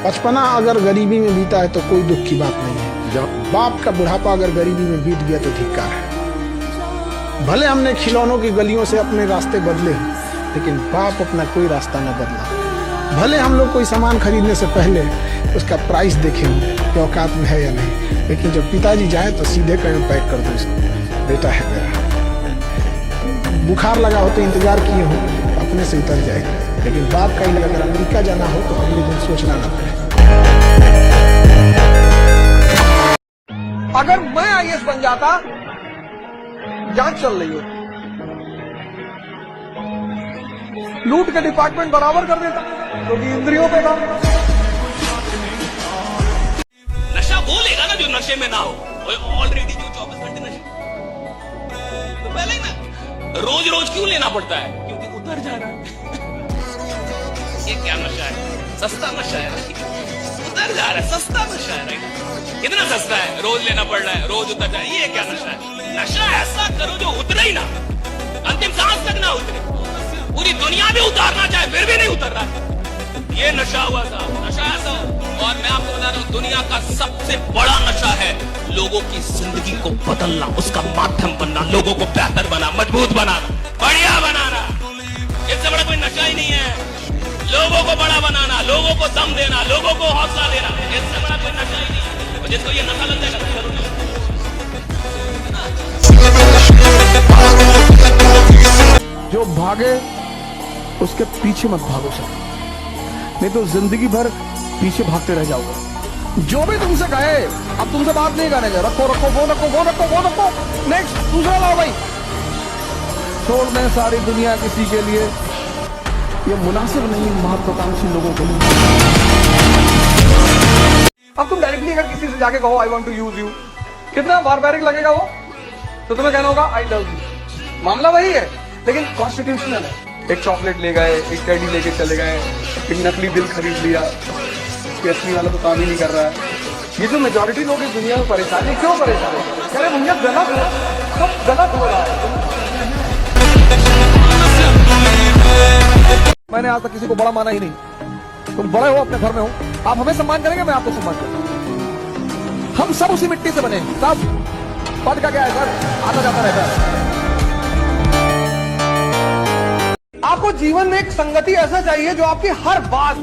बचपना अगर गरीबी में बीता है तो कोई दुख की बात नहीं है। जब बाप का बुढ़ापा अगर गरीबी में बीत गया तो धिक्कार है। भले हमने खिलौनों की गलियों से अपने रास्ते बदले हों, लेकिन बाप अपना कोई रास्ता न बदला। भले हम लोग कोई सामान खरीदने से पहले उसका प्राइस देखे हों कि औकात में है या नहीं, लेकिन जब पिताजी जाए तो सीधे कहीं पैक कर दो इसको, बेटा है मेरा। बुखार लगा हो तो इंतजार किए हो, अपने से उतर जाएगा। लेकिन बाप का ही अगर अमेरिका जाना हो तो अगले दिन सोचना ना पड़े। अगर मैं आईएएस बन जाता, जांच चल रही होती, लूट के डिपार्टमेंट बराबर कर देता, क्योंकि इंद्रियों पे था। नशा वो लेगा ना जो नशे में ना हो। ऑलरेडी जो 24 घंटे नशे, तो पहले ही ना रोज रोज क्यों लेना पड़ता है? क्योंकि उतर जा रहा है। ये क्या नशा है? सस्ता नशा है, उतर जा रहा है, सस्ता नशा है। कितना सस्ता है, रोज लेना पड़ रहा है, रोज उतर जाए। ये क्या नशा है? नशा ऐसा करो जो उतरे ही ना, अंतिम सांस तक ना उतरे। पूरी दुनिया भी उतारना चाहे फिर भी नहीं उतर रहा है। ये नशा हुआ था, नशा ऐसा। और मैं आपको बता रहा हूँ, दुनिया का सबसे बड़ा नशा है लोगों की जिंदगी को बदलना, उसका माध्यम बनना, लोगों को बेहतर बना, मजबूत बनाना, बढ़िया बनाना। इससे बड़ा कोई नशा ही नहीं है। लोगों को बड़ा बनाना, लोगों को दम देना, लोगों को हौसला देना, इससे बड़ा कोई नशा ही नहीं है। जिसको ये नशा लग जाएगा, जो भागे उसके पीछे मत भागो सर, नहीं तो जिंदगी भर पीछे भागते रह जाओगे। जो भी तुमसे कहे, अब तुमसे बात नहीं करेंगे, रखो रखो वो रखो वो रखो वो रखो, नेक्स्ट दूसरा लाओ भाई। छोड़ दें सारी दुनिया किसी के लिए, ये मुनासिब नहीं महत्वाकांक्षी लोगों के लिए। अब तुम डायरेक्टली अगर किसी से जाके कहो I want to use you, कितना बारबैरिक लगेगा वो, तो तुम्हें कहना होगा आई लव यू। मामला वही है, लेकिन कॉन्स्टिट्यूशनल है। एक चॉकलेट ले गए, एक टेडी लेके चले गए, एक नकली दिल खरीद लिया, असली वाला तो काम ही नहीं कर रहा है। ये जो मेजॉरिटी लोग इस दुनिया में परेशान है, क्यों परेशान है? कह रहे भैया गलत हो, सब गलत हो रहा है। मैंने आज तक किसी को बड़ा माना ही नहीं। तुम बड़े हो, अपने घर में हो, आप हमें सम्मान करेंगे, मैं आपको सम्मान करूंगा। हम सब उसी मिट्टी से बने, सब पद का क्या है सर, आता जाता रहता है। आपको जीवन में एक संगति ऐसा चाहिए जो आपकी हर बात,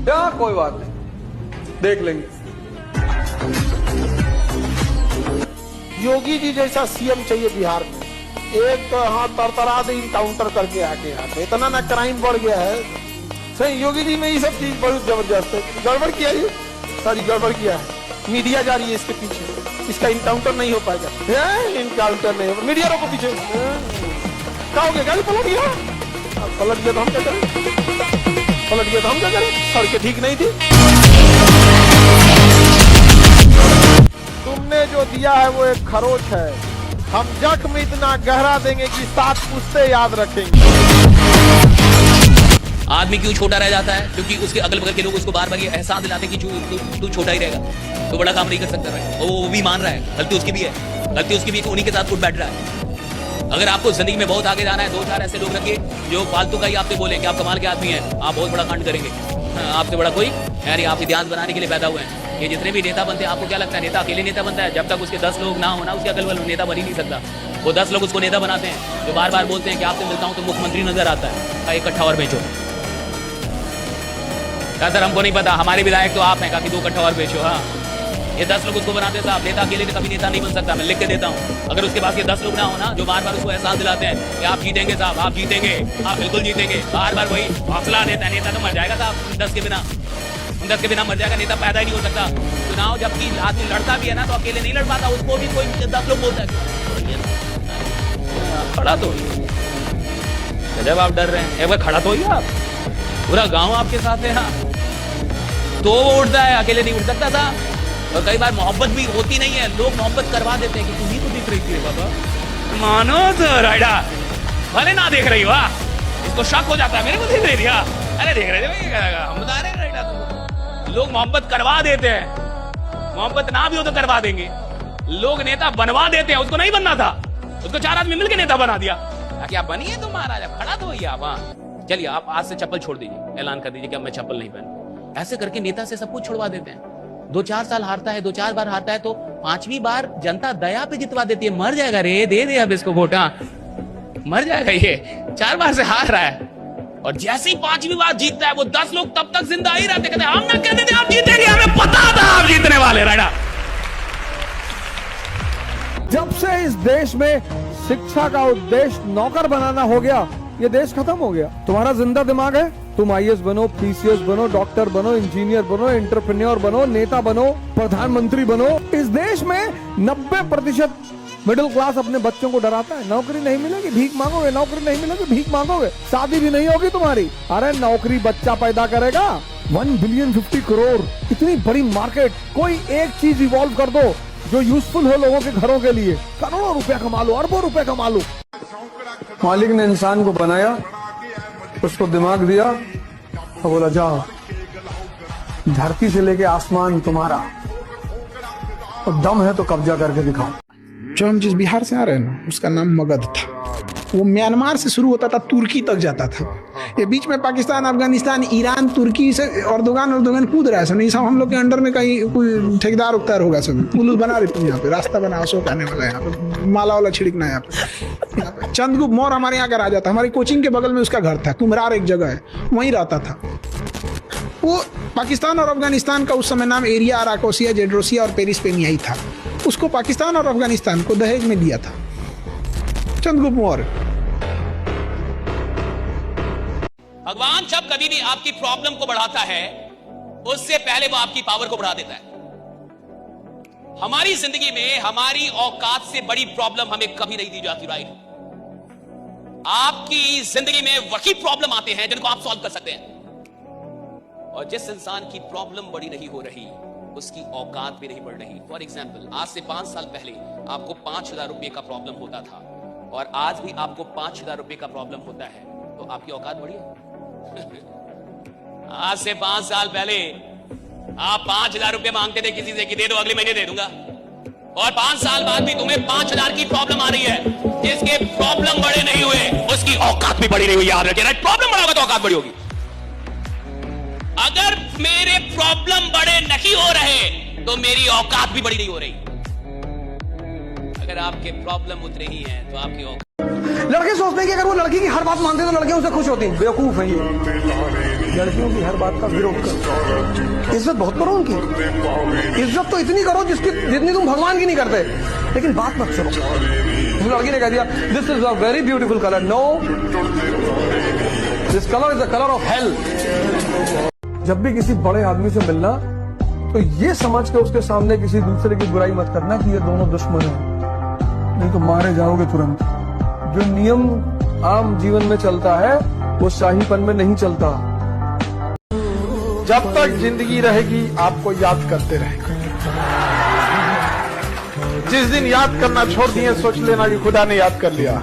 क्या कोई बात नहीं, देख लेंगे। योगी जी जैसा सीएम चाहिए बिहार में। एक हाँ तरतरा दे इनकाउंटर करके आके यहाँ पे, इतना ना क्राइम बढ़ गया है। सही योगी जी में ये सब चीज बहुत जबरदस्त है। गड़बड़ किया, ये सारी गड़बड़ किया है, मीडिया जा रही है इसके पीछे, इसका इनकाउंटर नहीं हो पाएगा। इनकाउंटर नहीं हो, मीडिया रोको पीछे। क्या हो गया, गाड़ी पलट गया, पलट गया तो हम क्या करें, पलट गया तो हम क्या करें, सड़कें ठीक नहीं थी। तुमने जो दिया है वो एक खरोच है, हम जख्म इतना गहरा देंगे कि 7 पुश्ते याद रखेंगे। आदमी क्यों छोटा रह जाता है? क्योंकि उसके अगल बगल के लोग उसको बार बार ये एहसास दिलाते हैं कि तू छोटा ही रहेगा, तो बड़ा काम नहीं कर सकता है। वो भी मान रहा है, गलती उसकी भी है, गलती उसकी भी, उन्हीं के साथ उठ बैठ रहा है। अगर आपको जिंदगी में बहुत आगे जाना है, 2-4 ऐसे लोग रखिए जो फालतू का ही आपसे बोले कि आप कमाल के आदमी हैं, आप बहुत बड़ा कांड करेंगे, आपसे बड़ा कोई यानी आप इतिहास बनाने के लिए पैदा हुए हैं। ये जितने भी नेता बनते हैं, आपको क्या लगता है नेता अकेले नेता बनता है? जब तक उसके 10 लोग ना होना, उसके अगल बगल नेता बन ही नहीं सकता। वो 10 लोग उसको नेता बनाते हैं, जो बार बार बोलते हैं कि आपसे मिलता हूं तो मुख्यमंत्री नजर आता है। का 1 कट्ठा और बेचो। क्या सर हमको नहीं पता, हमारे विधायक तो आप हैं, काफी 2 कट्ठा और बेचो। हाँ, ये 10 लोग उसको बनाते साहब, नेता अकेले कभी नेता नहीं बन सकता, मैं लिख के देता हूँ। अगर उसके पास ये 10 लोग ना हो ना, जो बार बार उसको एहसास दिलाते हैं कि आप जीतेंगे साहब, आप जीतेंगे, आप बिल्कुल जीतेंगे, बार बार वही हौसला देता है, नेता तो मर जाएगा साहब। 10 के बिना, 10 के बिना मर जाएगा, नेता पैदा ही नहीं हो सकता। चुनाव जबकि आदमी लड़ता भी है ना, तो अकेले नहीं लड़ पाता, उसको भी कोई 10 लोग बोलता है खड़ा तो। जब आप डर रहे हैं, एक बार खड़ा तो ही आप, पूरा गाँव आपके साथ है, हाँ तो वो उठता है, अकेले नहीं उठ सकता था। और कई बार मोहब्बत भी होती नहीं है, लोग मोहब्बत करवा देते हैं कि तुम ही तो दिख रही थी बाबा, मानो तो राइडा, भले ना देख रही हो, इसको शक हो जाता है, मेरे को देख रही थी, अरे देख रहे थे भाई, हम बता रहे राइडा। तो लोग मोहब्बत करवा देते हैं, मोहब्बत ना भी हो तो करवा देंगे। लोग नेता बनवा देते हैं, उसको नहीं बनना था, उसको 4 आदमी मिलकर नेता बना दिया। क्या बनिए तुम महाराजा, खड़ा तो ही आप। चलिए आप आज से चप्पल छोड़ दीजिए, ऐलान कर दीजिए कि अब मैं चप्पल नहीं पहनूं। ऐसे करके नेता से सब कुछ छुड़वा देते हैं। 2-4 साल हारता है, 2-4 बार हारता है, तो 5वीं बार जनता दया पे जितवा देती है। मर जाएगा रे, दे दे अब इसको वोट, मर जाएगा ये, 4 बार से हार रहा है। और जैसे ही 5वीं बार जीतता है, वो 10 लोग तब तक जिंदा ही रहते, कहते हम ना कहते थे आप जीतेंगे, हमें पता था आप जीतने वाले। राइडा, जब से इस देश में शिक्षा का उद्देश्य नौकर बनाना हो गया, ये देश खत्म हो गया। तुम्हारा जिंदा दिमाग है, तुम आईएएस बनो, पीसीएस बनो, डॉक्टर बनो, इंजीनियर बनो, एंटरप्रेन्योर बनो, नेता बनो, प्रधानमंत्री बनो। इस देश में 90% मिडिल क्लास अपने बच्चों को डराता है, नौकरी नहीं मिलेगी भीख मांगोगे, नौकरी नहीं मिलेगी भीख मांगोगे, शादी भी नहीं होगी तुम्हारी। अरे नौकरी बच्चा पैदा करेगा। 1 बिलियन 50 करोड़, इतनी बड़ी मार्केट, कोई एक चीज इवॉल्व कर दो जो यूजफुल हो लोगों के घरों के लिए, करोड़ों रुपया कमा लो, अरबों रुपया कमा लो। मालिक ने इंसान को बनाया, उसको दिमाग दिया और बोला जाओ धरती से लेके आसमान तुम्हारा, और दम है तो कब्जा करके दिखाओ। जो हम जिस बिहार से आ रहे हैं ना, उसका नाम मगध था। वो म्यांमार से शुरू होता था, तुर्की तक जाता था। ये बीच में पाकिस्तान, अफगानिस्तान, ईरान, तुर्की से अर्दोगान कूद रहा है। सब नहीं, सब हम लोग के अंडर में कहीं कोई ठेकेदार उकदार होगा। सब पुलिस बना रही थी यहाँ पे, रास्ता बना, अशोक आने वाला है यहाँ पे, माला वाला छिड़कना है यहाँ पे। चंद्रगुप्त मौर्य हमारे यहाँ का राजा था, हमारी कोचिंग के बगल में उसका घर था, कुमरार एक जगह है, वहीं रहता था वो। पाकिस्तान और अफगानिस्तान का उस समय नाम एरिया, अराकोसिया, जेड्रोसिया और पेरिसपेनिया ही था। उसको पाकिस्तान और अफगानिस्तान को दहेज में दिया था चंद्रगुप्त मौर्य। भगवान जब कभी भी आपकी प्रॉब्लम को बढ़ाता है, उससे पहले वो आपकी पावर को बढ़ा देता है। हमारी जिंदगी में हमारी औकात से बड़ी प्रॉब्लम हमें कभी नहीं दी जाती। राइट, आपकी जिंदगी में वही प्रॉब्लम आते हैं जिनको आप सॉल्व कर सकते हैं। और जिस इंसान की प्रॉब्लम बड़ी नहीं हो रही, उसकी औकात भी नहीं बढ़ रही। फॉर एग्जाम्पल, आज से 5 साल पहले आपको 5,000 रुपए का प्रॉब्लम होता था, और आज भी आपको 5,000 रुपए का प्रॉब्लम होता है, तो आपकी औकात बढ़ी है? आज से 5 साल पहले आप 5,000 रुपए मांगते थे किसी से कि दे दो, अगले महीने दे दूंगा, और 5 साल बाद भी तुम्हें 5,000 की प्रॉब्लम आ रही है। जिसके प्रॉब्लम बड़े नहीं हुए, उसकी औकात भी बड़ी नहीं हुई। याद रखिए, प्रॉब्लम बड़ा होगा तो औकात बड़ी होगी। अगर मेरे प्रॉब्लम बड़े नहीं हो रहे, तो मेरी औकात भी बड़ी नहीं हो रही। अगर आपके प्रॉब्लम उतरे ही हैं, तो आपकी औकात। लड़के सोचते हैं कि अगर वो लड़की की हर बात मानते हैं तो लड़कियां उससे खुश होती हैं। बेवकूफ है ये, लड़कियों की हर बात का विरोध करो। इज्जत बहुत करो उनकी, इज्जत तो इतनी करो जितनी तुम भगवान की नहीं करते, लेकिन बात मत सुनो। उस लड़की ने कह दिया this is a very beautiful colour, no this colour is the colour of hell. जब भी किसी बड़े आदमी से मिलना, तो ये समझ के उसके सामने किसी दूसरे की बुराई मत करना कि ये दोनों दुश्मन हैं, नहीं तो मारे जाओगे तुरंत। जो नियम आम जीवन में चलता है, वो शाहीपन में नहीं चलता। जब तक जिंदगी रहेगी, आपको याद करते रहेंगे। जिस दिन याद करना छोड़ दिए, सोच लेना कि खुदा ने याद कर लिया।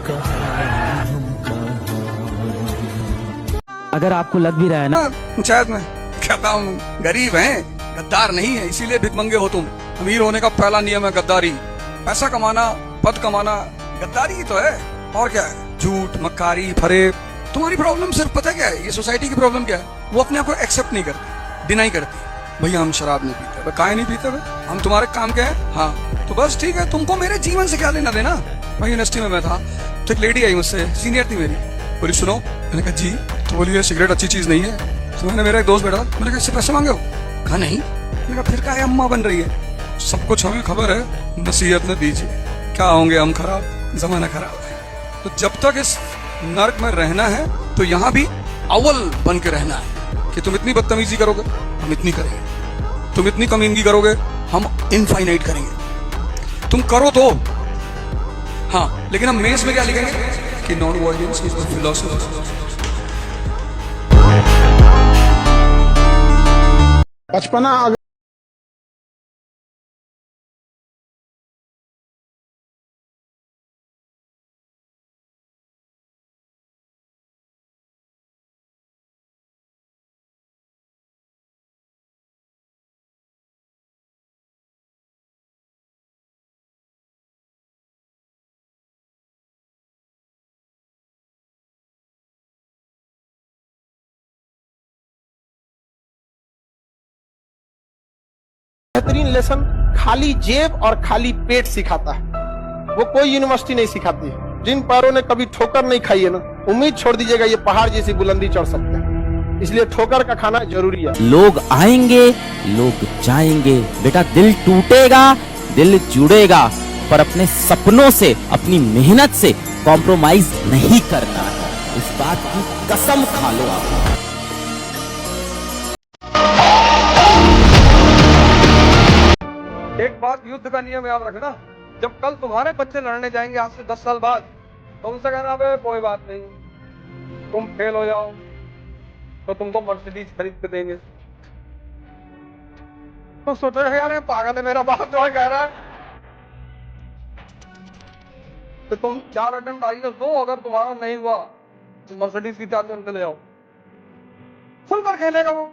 अगर आपको लग भी रहा है ना, पंचायत में कहता हूँ गरीब हैं, गद्दार नहीं है, इसीलिए भिखमंगे हो तुम। अमीर होने का पहला नियम है गद्दारी। पैसा कमाना, पद कमाना, गद्दारी ही तो है, और क्या है? झूठ, मक्कारी, फरेब। तुम्हारी प्रॉब्लम सिर्फ पता क्या है? ये सोसाइटी की प्रॉब्लम क्या है? वो अपने आप को एक्सेप्ट नहीं करती, डिनाई करती। भैया हम शराब नहीं पीते। काहे नहीं पीते? हम तुम्हारे काम क्या है? हाँ, तो बस ठीक है, तुमको मेरे जीवन से क्या लेना देना? भाई यूनिवर्सिटी में मैं था, तो एक लेडी आई मुझसे, सीनियर थी मेरी, बोली सुनो। मैंने कहा जी। तो बोली सिगरेट अच्छी चीज नहीं है। तो मैंने, मेरा एक दोस्त बैठा, मैंने कहा इससे पैसे मांगे हो? कहा नहीं। मैंने कहा फिर क्या अम्मा बन रही है? सब कुछ हमें खबर है, नसीहत न दीजिए, क्या होंगे हम खराब, जमाना खराब है। तो जब तक इस नर्क में रहना है, तो यहाँ भी अव्वल बन के रहना है कि तुम इतनी बदतमीजी करोगे, हम इतनी करेंगे। तुम इतनी कमीनगी करोगे, हम इनफाइनाइट करेंगे। तुम करो तो हाँ, लेकिन हम मेंस में क्या लिखेंगे कि non violence is the philosophy. बचपना बेहतरीन लेसन खाली जेब और खाली पेट सिखाता है, वो कोई यूनिवर्सिटी नहीं सिखाती है। जिन पैरों ने कभी ठोकर नहीं खाई है ना, उम्मीद छोड़ दीजिएगा ये पहाड़ जैसी बुलंदी चढ़ सकते हैं। इसलिए ठोकर का खाना जरूरी है। लोग आएंगे, लोग जाएंगे, बेटा दिल टूटेगा, दिल जुड़ेगा, पर अपने सपनों से, अपनी मेहनत से कॉम्प्रोमाइज नहीं करना है। इस बात की कसम खा लो आप। एक बात युद्ध का नियम याद रखना, जब कल तुम्हारे बच्चे लड़ने जाएंगे आज से 10 साल बाद, तो उनसे कहना बे कोई बात नहीं, तुम फेल हो जाओ तो तुमको मर्सिडीज खरीद के देंगे। तो सोचो यार ये पागल है मेरा बाप जो है कह रहा है। तो तुम 4 अटेम्प्ट आईएएस दो, अगर तुम्हारा नहीं हुआ तो मर्सिडीज की चाबी उनसे ले जाओ, खुलकर खेलेगा वो।